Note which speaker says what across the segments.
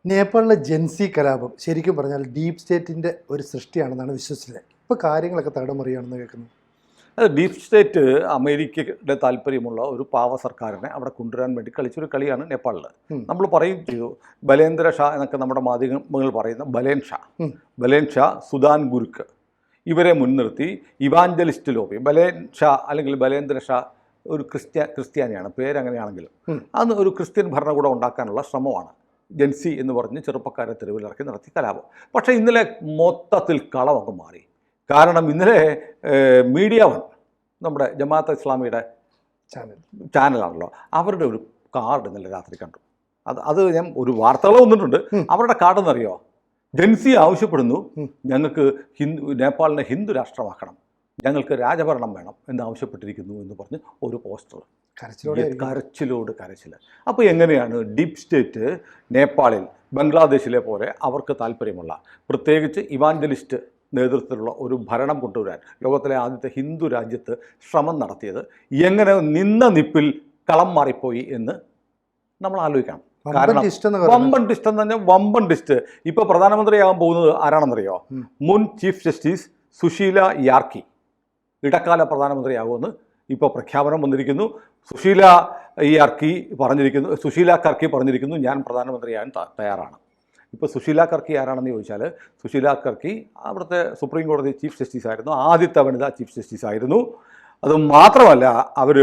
Speaker 1: നേപ്പാളിലെ ജെൻസി കലാപം ശരിക്കും പറഞ്ഞാൽ ഡീപ് സ്റ്റേറ്റിൻ്റെ ഒരു സൃഷ്ടിയാണെന്നാണ് വിശ്വസിച്ചത്. ഇപ്പോൾ കാര്യങ്ങളൊക്കെ തടമറിയാണെന്ന് കേൾക്കുന്നു.
Speaker 2: അത് ഡീപ് സ്റ്റേറ്റ് അമേരിക്കയുടെ താല്പര്യമുള്ള ഒരു പാവ സർക്കാരിനെ അവിടെ കൊണ്ടുവരാൻ വേണ്ടി കളിച്ചൊരു കളിയാണ് നേപ്പാളിൽ. നമ്മൾ പറയും ചെയ്തു ബലേന്ദ്ര ഷാ എന്നൊക്കെ നമ്മുടെ മാധ്യമങ്ങൾ പറയുന്ന ബലേൻ ഷാ, സുദാൻ ഗുരുക്ക് ഇവരെ മുൻനിർത്തി ഇവാഞ്ചലിസ്റ്റ് ലോബി. ബലേൻ ഷാ അല്ലെങ്കിൽ ബലേന്ദ്ര ഷാ ഒരു ക്രിസ്ത്യാനിയാണ്, പേരങ്ങനെയാണെങ്കിലും അന്ന് ഒരു ക്രിസ്ത്യൻ ഭരണകൂടം ഉണ്ടാക്കാനുള്ള ശ്രമമാണ് ജെൻസി എന്ന് പറഞ്ഞ് ചെറുപ്പക്കാരെ തെരുവിലിറക്കി നടത്തി കലാപം. പക്ഷേ ഇന്നലെ മൊത്തത്തിൽ കളമൊക്കെ മാറി. കാരണം ഇന്നലെ മീഡിയ വൺ, നമ്മുടെ ജമാഅത്തെ ഇസ്ലാമിയുടെ ചാനലാണല്ലോ, അവരുടെ ഒരു കാർഡ് ഇന്നലെ രാത്രി കണ്ടു. അത് ഞാൻ ഒരു വാർത്തകൾ വന്നിട്ടുണ്ട്. അവരുടെ കാർഡെന്നറിയോ? ജെൻസി ആവശ്യപ്പെടുന്നു, ഞങ്ങൾക്ക് നേപ്പാളിനെ ഹിന്ദു രാഷ്ട്രമാക്കണം, ഞങ്ങൾക്ക് രാജഭരണം വേണം എന്ന് ആവശ്യപ്പെട്ടിരിക്കുന്നു എന്ന് പറഞ്ഞ് ഒരു പോസ്റ്റർ. കരച്ചിൽ. അപ്പോൾ എങ്ങനെയാണ് ഡീപ് സ്റ്റേറ്റ് നേപ്പാളിൽ ബംഗ്ലാദേശിലെ പോലെ അവർക്ക് താല്പര്യമുള്ള, പ്രത്യേകിച്ച് ഇവാഞ്ചലിസ്റ്റ് നേതൃത്വത്തിലുള്ള ഒരു ഭരണം കൊണ്ടുവരാൻ ലോകത്തിലെ ആദ്യത്തെ ഹിന്ദു രാജ്യത്ത് ശ്രമം നടത്തിയത്? എങ്ങനെ നിന്ന നിപ്പിൽ കളം മാറിപ്പോയി എന്ന് നമ്മൾ ആലോചിക്കണം. കാരണം വമ്പൻ ടിസ്റ്റ് എന്ന് പറഞ്ഞാൽ വമ്പൻ ടിസ്റ്റ്. ഇപ്പോൾ പ്രധാനമന്ത്രിയാകാൻ പോകുന്നത് ആരാണെന്നറിയോ? മുൻ ചീഫ് ജസ്റ്റിസ് സുശീല യാർക്കി ഇടക്കാല പ്രധാനമന്ത്രിയാകുമെന്ന് ഇപ്പോൾ പ്രഖ്യാപനം വന്നിരിക്കുന്നു. സുശീല കർക്കി പറഞ്ഞിരിക്കുന്നു ഞാൻ പ്രധാനമന്ത്രിയാകാൻ തയ്യാറാണ്. ഇപ്പോൾ സുശീല കർക്കി ആരാണെന്ന് ചോദിച്ചാൽ, സുശീല കർക്കി അവിടുത്തെ സുപ്രീം കോടതി ചീഫ് ജസ്റ്റിസ് ആയിരുന്നു, ആദ്യത്തെ വനിതാ ചീഫ് ജസ്റ്റിസ് ആയിരുന്നു. അത് മാത്രമല്ല, അവർ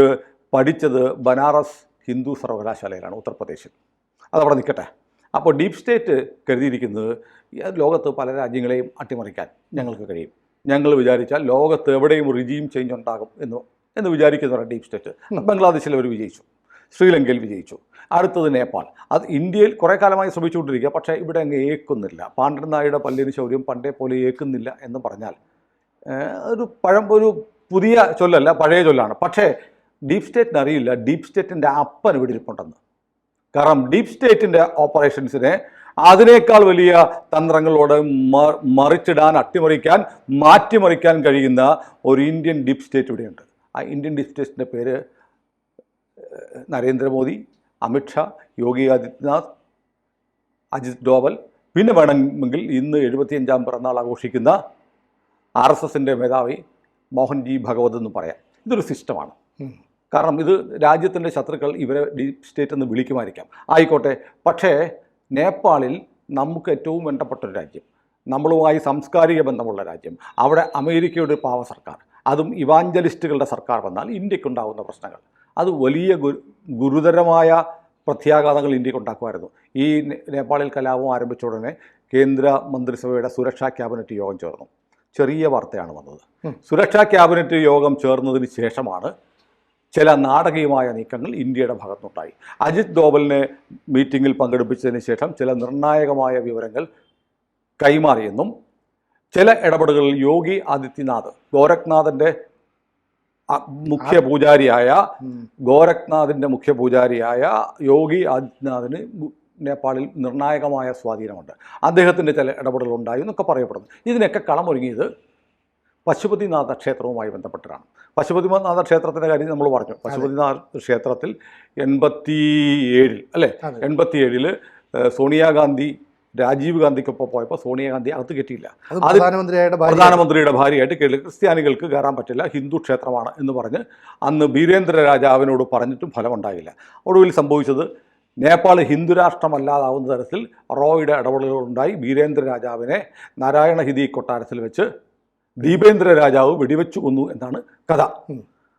Speaker 2: പഠിച്ചത് ബനാറസ് ഹിന്ദു സർവകലാശാലയിലാണ്, ഉത്തർപ്രദേശിൽ. അതവിടെ നിൽക്കട്ടെ. അപ്പോൾ ഡീപ് സ്റ്റേറ്റ് കരുതിയിരിക്കുന്നത് ലോകത്ത് പല രാജ്യങ്ങളെയും അട്ടിമറിക്കാൻ ഞങ്ങൾക്ക് കഴിയും, ഞങ്ങൾ വിചാരിച്ചാൽ ലോകത്ത് എവിടെയും റിജീം ചേഞ്ച് ഉണ്ടാകും എന്ന് വിചാരിക്കുന്നവരാണ് ഡീപ് സ്റ്റേറ്റ്. ബംഗ്ലാദേശിൽ അവർ വിജയിച്ചു, ശ്രീലങ്കയിൽ വിജയിച്ചു, അടുത്തത് നേപ്പാൾ. അത് ഇന്ത്യയിൽ കുറേ കാലമായി ശ്രമിച്ചുകൊണ്ടിരിക്കുക, പക്ഷേ ഇവിടെ അങ്ങ് ഏക്കുന്നില്ല. പാണ്ഡ്യൻ നായരുടെ പല്ലിന് ശൗര്യം പണ്ടേ പോലെ ഏക്കുന്നില്ല എന്ന് പറഞ്ഞാൽ ഒരു പുതിയ ചൊല്ലല്ല, പഴയ ചൊല്ലാണ്. പക്ഷേ ഡീപ് സ്റ്റേറ്റിന് അറിയില്ല ഡീപ് സ്റ്റേറ്റിൻ്റെ അപ്പൻ ഇവിടെ ഇരിപ്പുണ്ടെന്ന്. കാരണം ഡീപ് സ്റ്റേറ്റിൻ്റെ ഓപ്പറേഷൻസിനെ അതിനേക്കാൾ വലിയ തന്ത്രങ്ങളോട് മറിച്ചിടാൻ, അട്ടിമറിക്കാൻ, മാറ്റിമറിക്കാൻ കഴിയുന്ന ഒരു ഇന്ത്യൻ ഡീപ് സ്റ്റേറ്റ് ഇവിടെയുണ്ട്. ആ ഇന്ത്യൻ ഡീപ് സ്റ്റേറ്റിൻ്റെ പേര് നരേന്ദ്രമോദി, അമിത്ഷാ, യോഗി ആദിത്യനാഥ്, അജിത് ഡോവൽ, പിന്നെ വേണമെങ്കിൽ ഇന്ന് 75ാം പിറന്നാൾ ആഘോഷിക്കുന്ന RSSൻ്റെ മേധാവി മോഹൻജി ഭഗവത് എന്ന് പറയാം. ഇതൊരു സിസ്റ്റമാണ്. കാരണം ഇത് രാജ്യത്തിൻ്റെ ശത്രുക്കൾ ഇവരെ ഡീപ് സ്റ്റേറ്റ് എന്ന് വിളിക്കുമായിരിക്കാം, ആയിക്കോട്ടെ. പക്ഷേ നേപ്പാളിൽ നമുക്ക് ഏറ്റവും വേണ്ടപ്പെട്ടൊരു രാജ്യം, നമ്മളുമായി സാംസ്കാരിക ബന്ധമുള്ള രാജ്യം, അവിടെ അമേരിക്കയുടെ ഒരു പാവ സർക്കാർ, അതും ഇവാഞ്ചലിസ്റ്റുകളുടെ സർക്കാർ വന്നാൽ ഇന്ത്യക്കുണ്ടാകുന്ന പ്രശ്നങ്ങൾ അത് വലിയ ഗുരുതരമായ പ്രത്യാഘാതങ്ങൾ ഇന്ത്യക്ക് ഉണ്ടാക്കുമായിരുന്നു. ഈ നേപ്പാളിൽ കലാപം ആരംഭിച്ച ഉടനെ കേന്ദ്ര മന്ത്രിസഭയുടെ സുരക്ഷാ ക്യാബിനറ്റ് യോഗം ചേർന്നു. ചെറിയ വാർത്തയാണ് വന്നത്. സുരക്ഷാ ക്യാബിനറ്റ് യോഗം ചേർന്നതിന് ശേഷമാണ് ചില നാടകീയമായ നീക്കങ്ങൾ ഇന്ത്യയുടെ ഭാഗത്തുനിന്നുണ്ടായി. അജിത് ഡോവലിനെ മീറ്റിങ്ങിൽ പങ്കെടുപ്പിച്ചതിന് ശേഷം ചില നിർണായകമായ വിവരങ്ങൾ കൈമാറിയെന്നും ചില ഇടപെടലുകളിൽ യോഗി ആദിത്യനാഥ്, ഗോരഖ്നാഥിൻ്റെ മുഖ്യ പൂജാരിയായ യോഗി ആദിത്യനാഥിന് നേപ്പാളിൽ നിർണായകമായ സ്വാധീനമുണ്ട്, അദ്ദേഹത്തിൻ്റെ ചില ഇടപെടലുണ്ടായി എന്നൊക്കെ പറയപ്പെടുന്നു. ഇതിനൊക്കെ കളമൊരുങ്ങിയത് പശുപതിനാഥ ക്ഷേത്രവുമായി ബന്ധപ്പെട്ടിട്ടാണ്. പശുപതിനാഥ ക്ഷേത്രത്തിൻ്റെ കാര്യം നമ്മൾ പറഞ്ഞു. പശുപതിനാഥ ക്ഷേത്രത്തിൽ 87 സോണിയാഗാന്ധി രാജീവ് ഗാന്ധിക്കൊപ്പം പോയപ്പോൾ സോണിയാഗാന്ധി അകത്ത് കെട്ടിയില്ല. പ്രധാനമന്ത്രിയുടെ ഭാര്യയായിട്ട് കേരള ക്രിസ്ത്യാനികൾക്ക് കയറാൻ പറ്റില്ല, ഹിന്ദു ക്ഷേത്രമാണ് എന്ന് പറഞ്ഞ് അന്ന് ബീരേന്ദ്ര രാജാവിനോട് പറഞ്ഞിട്ടും ഫലമുണ്ടായില്ല. ഒടുവിൽ സംഭവിച്ചത് നേപ്പാൾ ഹിന്ദു രാഷ്ട്രമല്ലാതാവുന്ന തരത്തിൽ റോയുടെ ഇടപെടലുകളുണ്ടായി. ബീരേന്ദ്ര രാജാവിനെ നാരായണഹിതി കൊട്ടാരത്തിൽ വെച്ച് ദീപേന്ദ്ര രാജാവ് വെടിവെച്ചു കൊന്നു എന്നാണ് കഥ.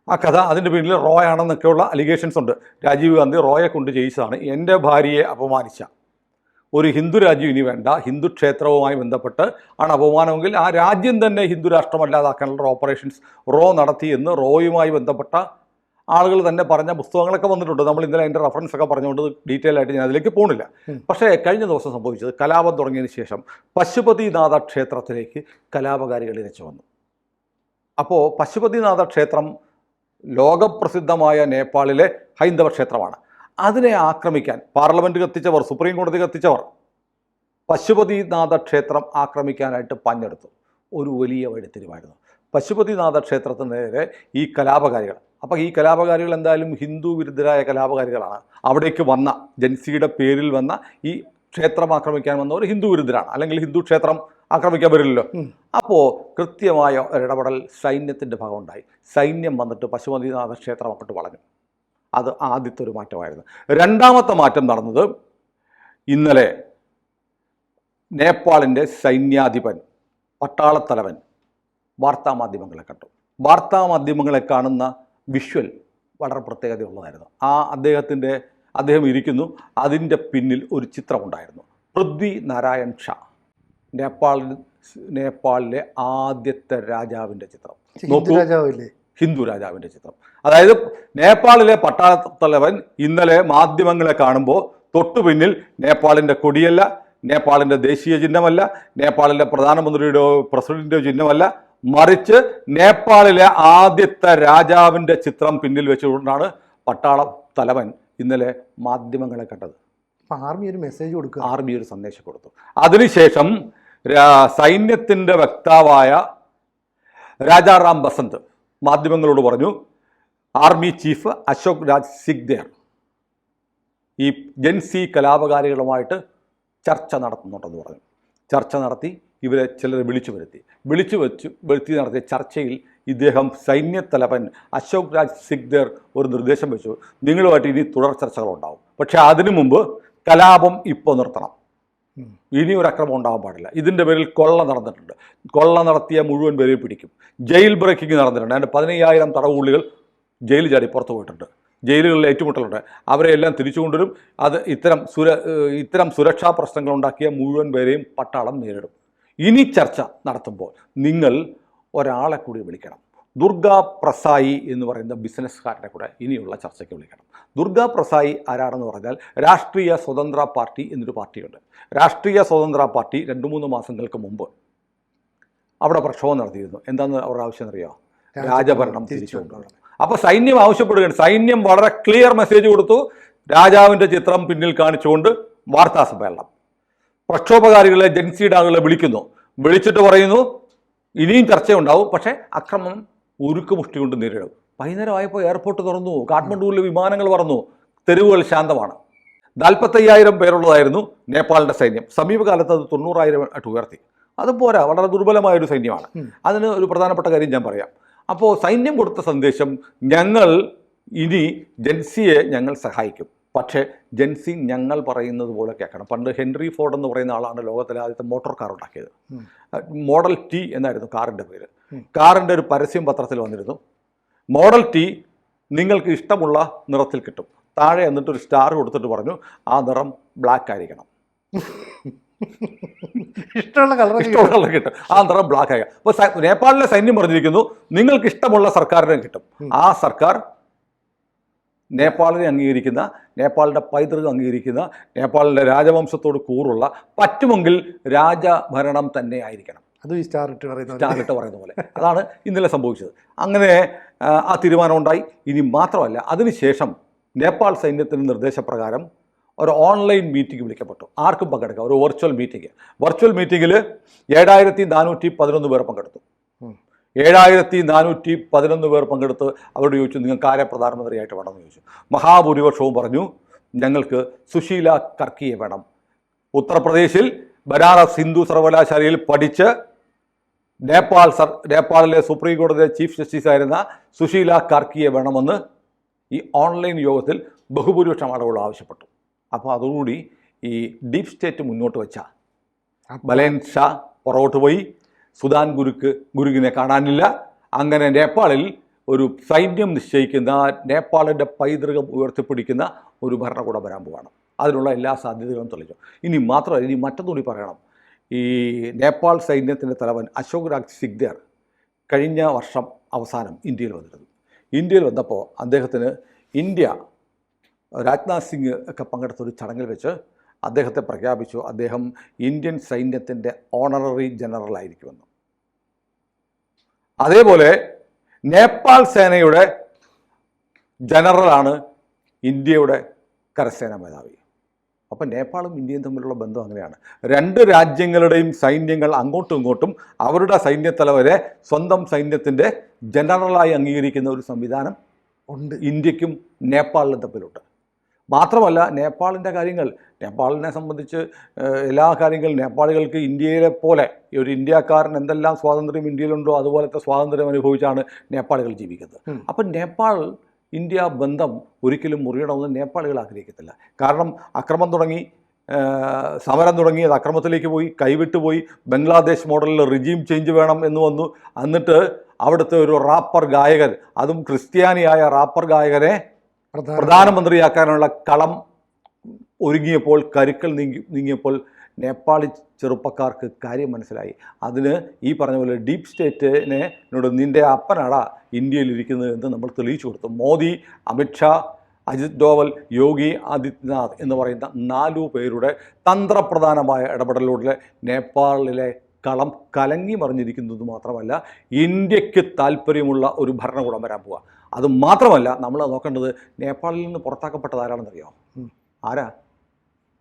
Speaker 2: ആ കഥ അതിൻ്റെ പിന്നിൽ റോയാണെന്നൊക്കെയുള്ള അലിഗേഷൻസ് ഉണ്ട്. രാജീവ് ഗാന്ധി റോയെ കൊണ്ട് ചെയ്യിച്ചതാണ്. എൻ്റെ ഭാര്യയെ അപമാനിച്ച ഒരു ഹിന്ദു രാജ്യം ഇനി വേണ്ട, ഹിന്ദു ക്ഷേത്രവുമായി ബന്ധപ്പെട്ട് ആണ് അപമാനമെങ്കിൽ ആ രാജ്യം തന്നെ ഹിന്ദു രാഷ്ട്രമല്ലാതാക്കാനുള്ള ഓപ്പറേഷൻസ് റോ നടത്തി എന്ന് റോയുമായി ബന്ധപ്പെട്ട ആളുകൾ തന്നെ പറഞ്ഞ പുസ്തകങ്ങളൊക്കെ വന്നിട്ടുണ്ട്. നമ്മൾ ഇന്നലെ അതിൻ്റെ റെഫറൻസ് ഒക്കെ പറഞ്ഞുകൊണ്ട് ഡീറ്റെയിൽ ആയിട്ട് ഞാൻ അതിലേക്ക് പോകുന്നില്ല. പക്ഷേ കഴിഞ്ഞ ദിവസം സംഭവിച്ചത്, കലാപം തുടങ്ങിയതിന് ശേഷം പശുപതിനാഥ ക്ഷേത്രത്തിലേക്ക് കലാപകാരികൾ ഇരച്ചു വന്നു. അപ്പോൾ പശുപതിനാഥ ക്ഷേത്രം ലോകപ്രസിദ്ധമായ നേപ്പാളിലെ ഹൈന്ദവ ക്ഷേത്രമാണ്. അതിനെ ആക്രമിക്കാൻ പാർലമെൻറ്റ് കത്തിച്ചവർ, സുപ്രീം കോടതി കത്തിച്ചവർ പശുപതിനാഥ ക്ഷേത്രം ആക്രമിക്കാനായിട്ട് പഞ്ഞെടുത്തു. ഒരു വലിയ വഴിത്തിരിവായിരുന്നു. പശുപതിനാഥ ക്ഷേത്രത്തിന് നേരെ ഈ കലാപകാരികൾ, അപ്പോൾ ഈ കലാപകാരികൾ എന്തായാലും ഹിന്ദു വിരുദ്ധരായ കലാപകാരികളാണ്. അവിടേക്ക് വന്ന ജൻസിയുടെ പേരിൽ വന്ന ഈ ക്ഷേത്രം ആക്രമിക്കാൻ വന്നവർ ഹിന്ദു വിരുദ്ധരാണ്, അല്ലെങ്കിൽ ഹിന്ദു ക്ഷേത്രം ആക്രമിക്കാൻ വരില്ലല്ലോ. അപ്പോൾ കൃത്യമായ ഒരിടപെടൽ സൈന്യത്തിൻ്റെ ഭാഗമുണ്ടായി. സൈന്യം വന്നിട്ട് പശുപതിനാഥ ക്ഷേത്രം അങ്ങോട്ട് വളഞ്ഞു. അത് ആദ്യത്തെ ഒരു മാറ്റമായിരുന്നു. രണ്ടാമത്തെ മാറ്റം നടന്നത് ഇന്നലെ നേപ്പാളിൻ്റെ സൈന്യാധിപൻ, പട്ടാളത്തലവൻ വാർത്താമാധ്യമങ്ങളെ കണ്ടു. വാർത്താമാധ്യമങ്ങളെ കാണുന്ന വിഷ്വൽ വളരെ പ്രത്യേകതയുള്ളതായിരുന്നു. അദ്ദേഹം ഇരിക്കുന്നു, അതിൻ്റെ പിന്നിൽ ഒരു ചിത്രമുണ്ടായിരുന്നു. പൃഥ്വി നാരായൺ ഷാ, നേപ്പാളിലെ ആദ്യത്തെ രാജാവിൻ്റെ ചിത്രം. നോക്കൂ, ഹിന്ദു രാജാവിൻ്റെ ചിത്രം. അതായത് നേപ്പാളിലെ പട്ടാളത്തലവൻ ഇന്നലെ മാധ്യമങ്ങളെ കാണുമ്പോൾ തൊട്ടു പിന്നിൽ നേപ്പാളിൻ്റെ കൊടിയല്ല, നേപ്പാളിൻ്റെ ദേശീയ ചിഹ്നമല്ല, നേപ്പാളിലെ പ്രധാനമന്ത്രിയുടെയോ പ്രസിഡന്റിൻ്റെയോ ചിഹ്നമല്ല, മറിച്ച് നേപ്പാളിലെ ആദ്യത്തെ രാജാവിൻ്റെ ചിത്രം പിന്നിൽ വെച്ചുകൊണ്ടാണ് പട്ടാള തലവൻ ഇന്നലെ മാധ്യമങ്ങളെ കണ്ടത്.
Speaker 1: ആർമി ഒരു മെസ്സേജ് കൊടുക്കുക,
Speaker 2: ആർമി ഒരു സന്ദേശം കൊടുത്തു. അതിനുശേഷം സൈന്യത്തിൻ്റെ വക്താവായ രാജാറാം ബസന്ത് മാധ്യമങ്ങളോട് പറഞ്ഞു, ആർമി ചീഫ് അശോക് രാജ് സിഗ്ദേർ ഈ ജൻസി കലാപകാരികളുമായിട്ട് ചർച്ച നടത്തുന്നുണ്ടെന്ന് പറഞ്ഞു. ചർച്ച നടത്തി ഇവരെ ചിലരെ വിളിച്ചു വരുത്തി നടത്തിയ ചർച്ചയിൽ ഇദ്ദേഹം സൈന്യത്തലവൻ അശോക് രാജ് സിഗ്ദേർ ഒരു നിർദ്ദേശം വെച്ചു, നിങ്ങളുമായിട്ട് ഇനി തുടർ ചർച്ചകളുണ്ടാവും, പക്ഷേ അതിനു മുമ്പ് കലാപം ഇപ്പോൾ നിർത്തണം, ഇനി ഒരു അക്രമം ഉണ്ടാകാൻ പാടില്ല. ഇതിൻ്റെ പേരിൽ കൊള്ള നടന്നിട്ടുണ്ട്, കൊള്ള നടത്തിയ മുഴുവൻ പേരെയും പിടിക്കും. ജയിൽ ബ്രേക്കിംഗ് നടന്നിട്ടുണ്ട്, അതിൻ്റെ 15,000 തടവുള്ളികൾ ജയിൽ ചാടി പുറത്തു പോയിട്ടുണ്ട്. ജയിലുകളിൽ ഏറ്റുമുട്ടലുണ്ട്, അവരെ എല്ലാം തിരിച്ചു കൊണ്ടുവരും. അത് ഇത്തരം സുരക്ഷാ പ്രശ്നങ്ങൾ ഉണ്ടാക്കിയ മുഴുവൻ പേരെയും പട്ടാളം നേരിടും. ഇനി ചർച്ച നടത്തുമ്പോൾ നിങ്ങൾ ഒരാളെ കൂടി വിളിക്കണം, ദുർഗാ പ്രസായി എന്ന് പറയുന്ന ബിസിനസ്സുകാരനെ കൂടെ ഇനിയുള്ള ചർച്ചയ്ക്ക് വിളിക്കണം. ദുർഗാ പ്രസായി ആരാണെന്ന് പറഞ്ഞാൽ രാഷ്ട്രീയ സ്വതന്ത്ര പാർട്ടി എന്നൊരു പാർട്ടിയുണ്ട്. രാഷ്ട്രീയ സ്വതന്ത്ര പാർട്ടി 2-3 മാസങ്ങൾക്ക് മുമ്പ് അവിടെ പ്രക്ഷോഭം നടത്തിയിരുന്നു. എന്താണെന്ന് അവരുടെ ആവശ്യം അറിയാമോ? രാജഭരണം തിരിച്ചു കൊണ്ടുവരണം. അപ്പോൾ സൈന്യം ആവശ്യപ്പെടുകയാണ്. സൈന്യം വളരെ ക്ലിയർ മെസ്സേജ് കൊടുത്തു, രാജാവിൻ്റെ ചിത്രം പിന്നിൽ കാണിച്ചുകൊണ്ട് വാർത്താ സമ്മേളനം. പ്രക്ഷോഭകാരികളെ ജൻസിയുടെ ആളുകളെ വിളിച്ചിട്ട് പറയുന്നു, ഇനിയും ചർച്ചയുണ്ടാവും, പക്ഷേ അക്രമം ഉരുക്കുമുഷ്ടി കൊണ്ട് നേരിടും. വൈകുന്നേരമായപ്പോൾ എയർപോർട്ട് തുറന്നു, കാഠ്മണ്ഡുവിലെ വിമാനങ്ങൾ പറന്നു, തെരുവുകൾ ശാന്തമാണ്. 45,000 പേരുള്ളതായിരുന്നു നേപ്പാളിൻ്റെ സൈന്യം. സമീപകാലത്ത് അത് 90,000 ആയിട്ട് ഉയർത്തി. അത് പോരാ, വളരെ ദുർബലമായൊരു സൈന്യമാണ്. അതിന് ഒരു പ്രധാനപ്പെട്ട കാര്യം ഞാൻ പറയാം. അപ്പോൾ സൈന്യം കൊടുത്ത സന്ദേശം, ഞങ്ങൾ ഇനി ജൻസിയെ ഞങ്ങൾ സഹായിക്കും, പക്ഷേ ജൻസി ഞങ്ങൾ പറയുന്നത് പോലെ കേൾക്കണം. പണ്ട് ഹെൻറി ഫോർഡ് എന്ന് പറയുന്ന ആളാണ് ലോകത്തിലെ ആദ്യത്തെ മോട്ടോർ കാർ ഉണ്ടാക്കിയത്. മോഡൽ ടി എന്നായിരുന്നു കാറിൻ്റെ പേര്. കാറിൻ്റെ ഒരു പരസ്യം പത്രത്തിൽ വന്നിരുന്നു, മോഡൽ ടി നിങ്ങൾക്ക് ഇഷ്ടമുള്ള നിറത്തിൽ കിട്ടും. താഴെ എന്നിട്ട് ഒരു സ്റ്റാർ കൊടുത്തിട്ട് പറഞ്ഞു, ആ നിറം ബ്ലാക്ക് ആയിരിക്കണം.
Speaker 1: ഇഷ്ടമുള്ള കളർ
Speaker 2: കിട്ടും, ആ നിറം ബ്ലാക്ക് ആയിരിക്കണം. അപ്പോൾ നേപ്പാളിലെ സൈന്യം പറഞ്ഞിരിക്കുന്നു, നിങ്ങൾക്ക് ഇഷ്ടമുള്ള സർക്കാരിനെ കിട്ടും. ആ സർക്കാർ നേപ്പാളിനെ അംഗീകരിക്കുന്ന, നേപ്പാളിൻ്റെ പൈതൃകം അംഗീകരിക്കുന്ന, നേപ്പാളിൻ്റെ രാജവംശത്തോട് കൂറുള്ള, പറ്റുമെങ്കിൽ രാജഭരണം തന്നെ ആയിരിക്കണം.
Speaker 1: അതും ഈ സ്റ്റാർ ഇട്ട്
Speaker 2: പറയുന്ന പോലെ. അതാണ് ഇന്നലെ സംഭവിച്ചത്. അങ്ങനെ ആ തീരുമാനം ഉണ്ടായി. ഇനി മാത്രമല്ല, അതിനുശേഷം നേപ്പാൾ സൈന്യത്തിൻ്റെ നിർദ്ദേശപ്രകാരം ഒരു ഓൺലൈൻ മീറ്റിംഗ് വിളിക്കപ്പെട്ടു. ആർക്കും പങ്കെടുക്കാം, ഒരു വെർച്വൽ മീറ്റിംഗ്. വെർച്വൽ മീറ്റിങ്ങിൽ 7,411 പേർ പങ്കെടുത്തു. 7,411 പേർ പങ്കെടുത്ത് അവരോട് ചോദിച്ചു, നിങ്ങൾക്ക് ആരെ പ്രധാനമന്ത്രിയായിട്ട് വേണമെന്ന് ചോദിച്ചു. മഹാഭൂരിപക്ഷവും പറഞ്ഞു, ഞങ്ങൾക്ക് സുശീല കർക്കിയെ വേണം. ഉത്തർപ്രദേശിൽ ബനാറസ് ഹിന്ദു സർവകലാശാലയിൽ പഠിച്ച് നേപ്പാളിലെ സുപ്രീം കോടതിയിലെ ചീഫ് ജസ്റ്റിസ് ആയിരുന്ന സുശീല കർക്കിയെ വേണമെന്ന് ഈ ഓൺലൈൻ യോഗത്തിൽ ബഹുഭൂരിപക്ഷം ആളുകൾ ആവശ്യപ്പെട്ടു. അപ്പോൾ അതോടുകൂടി ഈ ഡീപ് സ്റ്റേറ്റ് മുന്നോട്ട് വെച്ച ബലേൻ ഷാ പുറകോട്ട് പോയി. സുദാൻ ഗുരുകിനെ കാണാനില്ല. അങ്ങനെ നേപ്പാളിൽ ഒരു സൈന്യം നിശ്ചയിക്കുന്ന, നേപ്പാളിൻ്റെ പൈതൃകം ഉയർത്തിപ്പിടിക്കുന്ന ഒരു ഭരണകൂടം വരാൻ പോവുകയാണ്. അതിനുള്ള എല്ലാ സാധ്യതകളും തെളിഞ്ഞു. ഇനി മാത്രമല്ല, ഇനി മറ്റൊന്നുകൂടി പറയണം. ഈ നേപ്പാൾ സൈന്യത്തിൻ്റെ തലവൻ അശോക് രാജ് സിഗ്ദേർ കഴിഞ്ഞ വർഷം അവസാനം ഇന്ത്യയിൽ വന്നിരുന്നു. ഇന്ത്യയിൽ വന്നപ്പോൾ അദ്ദേഹത്തിന് രാജ്നാഥ് സിംഗ് ഒക്കെ പങ്കെടുത്തൊരു ചടങ്ങിൽ വെച്ച് അദ്ദേഹത്തെ പ്രഖ്യാപിച്ചു, അദ്ദേഹം ഇന്ത്യൻ സൈന്യത്തിൻ്റെ ഓണററി ജനറലായിരിക്കുമെന്ന്. അതേപോലെ നേപ്പാൾ സേനയുടെ ജനറലാണ് ഇന്ത്യയുടെ കരസേനാ മേധാവി. അപ്പം നേപ്പാളും ഇന്ത്യയും തമ്മിലുള്ള ബന്ധം അങ്ങനെയാണ്. 2 രാജ്യങ്ങളുടെയും സൈന്യങ്ങൾ അങ്ങോട്ടും ഇങ്ങോട്ടും അവരുടെ സൈന്യത്തലവരെ സ്വന്തം സൈന്യത്തിൻ്റെ ജനറലായി അംഗീകരിക്കുന്ന ഒരു സംവിധാനം ഉണ്ട്. ഇന്ത്യക്കും നേപ്പാളിലും തമ്മിലുണ്ട്. മാത്രമല്ല നേപ്പാളിൻ്റെ കാര്യങ്ങൾ, നേപ്പാളിനെ സംബന്ധിച്ച് എല്ലാ കാര്യങ്ങളും നേപ്പാളികൾക്ക് ഇന്ത്യയിലെ പോലെ ഒരു ഇന്ത്യക്കാരൻ എന്തെല്ലാം സ്വാതന്ത്ര്യം ഇന്ത്യയിലുണ്ടോ അതുപോലത്തെ സ്വാതന്ത്ര്യം അനുഭവിച്ചാണ് നേപ്പാളികൾ ജീവിക്കുന്നത്. അപ്പം നേപ്പാൾ ഇന്ത്യ ബന്ധം ഒരിക്കലും മുറിയണമെന്ന് നേപ്പാളികൾ ആഗ്രഹിക്കത്തില്ല. കാരണം അക്രമം തുടങ്ങി, സമരം തുടങ്ങി, അത് അക്രമത്തിലേക്ക് പോയി, കൈവിട്ടുപോയി, ബംഗ്ലാദേശ് മോഡലിൽ റിജീം ചേഞ്ച് വേണം എന്ന് വന്നു. എന്നിട്ട് അവിടുത്തെ ഒരു റാപ്പർ ഗായകൻ, അതും ക്രിസ്ത്യാനിയായ റാപ്പർ ഗായകനെ പ്രധാനമന്ത്രിയാക്കാനുള്ള കളം ഒരുങ്ങിയപ്പോൾ, കരുക്കൾ നീങ്ങിയപ്പോൾ നേപ്പാളി ചെറുപ്പക്കാർക്ക് കാര്യം മനസ്സിലായി. അതിന് ഈ പറഞ്ഞ പോലെ ഡീപ്പ് സ്റ്റേറ്റിനെ നിൻ്റെ അപ്പനാടാ ഇന്ത്യയിലിരിക്കുന്നത് എന്ന് നമ്മൾ തെളിയിച്ചു കൊടുത്തു. മോദി, അമിത്ഷാ, അജിത് ഡോവൽ, യോഗി ആദിത്യനാഥ് എന്ന് പറയുന്ന 4 പേരുടെ തന്ത്രപ്രധാനമായ ഇടപെടലിലൂടെ നേപ്പാളിലെ കളം കലങ്ങി മറിഞ്ഞിരിക്കുന്നത് മാത്രമല്ല, ഇന്ത്യക്ക് താല്പര്യമുള്ള ഒരു ഭരണകൂടം വരാൻ പോവുക. അത് മാത്രമല്ല, നമ്മൾ നോക്കേണ്ടത് നേപ്പാളിൽ നിന്ന് പുറത്താക്കപ്പെട്ടത് ആരാണെന്നറിയാമോ? ആരാ?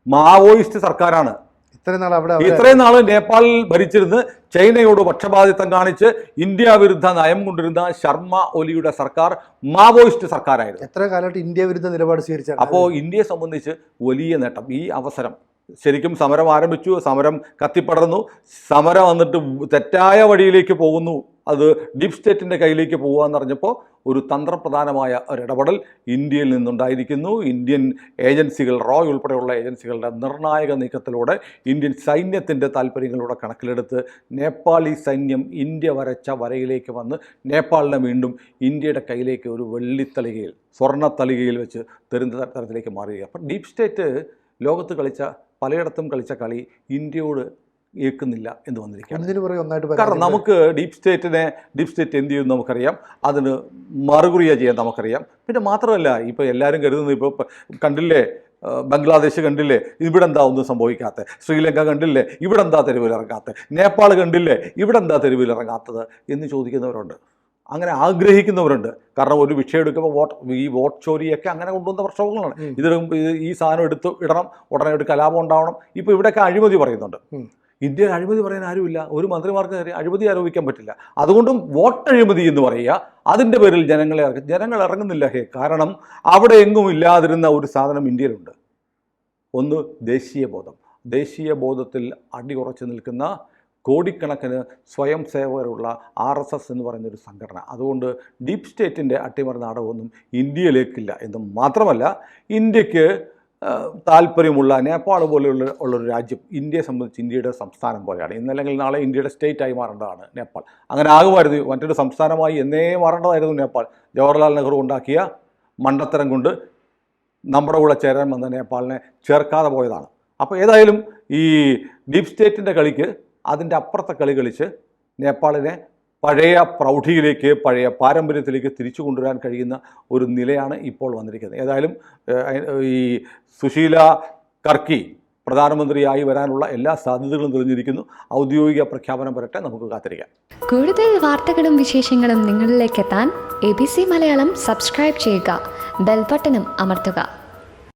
Speaker 2: മാവോയിസ്റ്റ് സർക്കാരാണ്. ഇത്രയും നാൾ നേപ്പാളിൽ ഭരിച്ചിരുന്ന് ചൈനയോട് പക്ഷപാതിത്വം കാണിച്ച് ഇന്ത്യ വിരുദ്ധ നയം കൊണ്ടിരുന്ന ശർമ്മ ഒലിയുടെ സർക്കാർ മാവോയിസ്റ്റ് സർക്കാരായിരുന്നു.
Speaker 1: എത്ര കാലമായിട്ട് ഇന്ത്യ വിരുദ്ധ നിലപാട് സ്വീകരിച്ചാണ്.
Speaker 2: അപ്പോൾ ഇന്ത്യയെ സംബന്ധിച്ച് വലിയ നേട്ടം. ഈ അവസരം ശരിക്കും സമരം ആരംഭിച്ചു, സമരം കത്തിപ്പടർന്നു, സമരം വന്നിട്ട് തെറ്റായ വഴിയിലേക്ക് പോകുന്നു, അത് ഡീപ് സ്റ്റേറ്റിൻ്റെ കയ്യിലേക്ക് പോകുക എന്നറിഞ്ഞപ്പോൾ ഒരു തന്ത്രപ്രധാനമായ ഒരിടപെടൽ ഇന്ത്യയിൽ നിന്നുണ്ടായിരിക്കുന്നു. ഇന്ത്യൻ ഏജൻസികൾ, റോയ് ഉൾപ്പെടെയുള്ള ഏജൻസികളുടെ നിർണായക നീക്കത്തിലൂടെ ഇന്ത്യൻ സൈന്യത്തിൻ്റെ താല്പര്യങ്ങളുടെ കണക്കിലെടുത്ത് നേപ്പാളി സൈന്യം ഇന്ത്യ വരച്ച വരയിലേക്ക് വന്ന് നേപ്പാളിനെ വീണ്ടും ഇന്ത്യയുടെ കയ്യിലേക്ക് ഒരു വെള്ളിത്തളികയിൽ, സ്വർണ്ണത്തളികയിൽ വെച്ച് തരുന്ന തരത്തിലേക്ക് മാറുക. അപ്പം ഡീപ് സ്റ്റേറ്റ് ലോകത്ത് കളിച്ച, പലയിടത്തും കളിച്ച കളി ഇന്ത്യയോട് ഏൽക്കുന്നില്ല എന്ന് വന്നിരിക്കുകയാണ്. കാരണം നമുക്ക് ഡീപ് സ്റ്റേറ്റ് എന്ത് ചെയ്യുമെന്ന് നമുക്കറിയാം, അതിന് മറുകുറിയ ചെയ്യാൻ നമുക്കറിയാം. പിന്നെ മാത്രമല്ല, ഇപ്പോൾ എല്ലാവരും കരുതുന്നത്, ഇപ്പോൾ കണ്ടില്ലേ ബംഗ്ലാദേശ് കണ്ടില്ലേ, ഇവിടെ എന്താ ഒന്നും സംഭവിക്കാത്തത്, ശ്രീലങ്ക കണ്ടില്ലേ, ഇവിടെ എന്താ തെരുവിലിറങ്ങാത്തത്, നേപ്പാൾ കണ്ടില്ലേ, ഇവിടെ എന്താ തെരുവിലിറങ്ങാത്തത് എന്ന് ചോദിക്കുന്നവരുണ്ട്, അങ്ങനെ ആഗ്രഹിക്കുന്നവരുണ്ട്. കാരണം ഒരു വിഷയം എടുക്കുമ്പോൾ ഈ വോട്ട് ചോരിയൊക്കെ അങ്ങനെ കൊണ്ടുവന്ന പ്രശ്നങ്ങളാണ്. ഈ സാധനം ഇടണം, ഉടനെ ഒരു കലാപം ഉണ്ടാവണം. ഇപ്പോൾ ഇവിടെയൊക്കെ അഴിമതി പറയുന്നുണ്ട്. ഇന്ത്യയിൽ അഴിമതി പറയാൻ ആരുമില്ല, ഒരു മന്ത്രിമാർക്ക് അഴിമതി ആരോപിക്കാൻ പറ്റില്ല. അതുകൊണ്ടും വോട്ട് അഴിമതി എന്ന് പറയുക, അതിൻ്റെ പേരിൽ ജനങ്ങൾ ഇറങ്ങുന്നില്ല. കാരണം അവിടെ എങ്ങും ഇല്ലാതിരുന്ന ഒരു സാധനം ഇന്ത്യയിലുണ്ട്. ഒന്ന് ദേശീയബോധം. ദേശീയബോധത്തിൽ അടിയുറച്ചു നിൽക്കുന്ന കോടിക്കണക്കിന് സ്വയം സേവകരുള്ള RSS എന്ന് പറയുന്നൊരു സംഘടന. അതുകൊണ്ട് ഡീപ് സ്റ്റേറ്റിൻ്റെ അട്ടിമറി നാടകമൊന്നും ഇന്ത്യയിലേക്കില്ല എന്ന് മാത്രമല്ല, ഇന്ത്യക്ക് താല്പര്യമുള്ള നേപ്പാൾ പോലെയുള്ളൊരു രാജ്യം ഇന്ത്യയെ സംബന്ധിച്ച് ഇന്ത്യയുടെ സംസ്ഥാനം പോലെയാണ്. ഇന്നല്ലെങ്കിൽ നാളെ ഇന്ത്യയുടെ സ്റ്റേറ്റായി മാറേണ്ടതാണ് നേപ്പാൾ. അങ്ങനെ ആകുമായിരുന്നു, മറ്റൊരു സംസ്ഥാനമായി എന്നേ മാറേണ്ടതായിരുന്നു നേപ്പാൾ. ജവഹർലാൽ നെഹ്റു ഉണ്ടാക്കിയ മണ്ടത്തരം കൊണ്ട് നമ്മുടെ കൂടെ ചേരാൻ വന്ന നേപ്പാളിനെ ചേർക്കാതെ പോയതാണ്. അപ്പോൾ ഏതായാലും ഈ ഡീപ് സ്റ്റേറ്റിൻ്റെ കളിക്ക് അതിൻ്റെ അപ്പുറത്തെ കളി കളിച്ച് നേപ്പാളിനെ പഴയ പ്രൗഢിയിലേക്ക്, പഴയ പാരമ്പര്യത്തിലേക്ക് തിരിച്ചു കൊണ്ടുവരാൻ കഴിയുന്ന ഒരു നിലയാണ് ഇപ്പോൾ വന്നിരിക്കുന്നത്. ഏതായാലും ഈ സുശീല കർക്കി പ്രധാനമന്ത്രിയായി വരാനുള്ള എല്ലാ സാധ്യതകളും തെളിഞ്ഞിരിക്കുന്നു. ഔദ്യോഗിക പ്രഖ്യാപനം വരട്ടെ, നമുക്ക് കാത്തിരിക്കാം.
Speaker 3: കൂടുതൽ വാർത്തകളും വിശേഷങ്ങളും നിങ്ങളിലേക്ക് എത്താൻ ABC മലയാളം സബ്സ്ക്രൈബ് ചെയ്യുക, ബെൽ ബട്ടണും അമർത്തുക.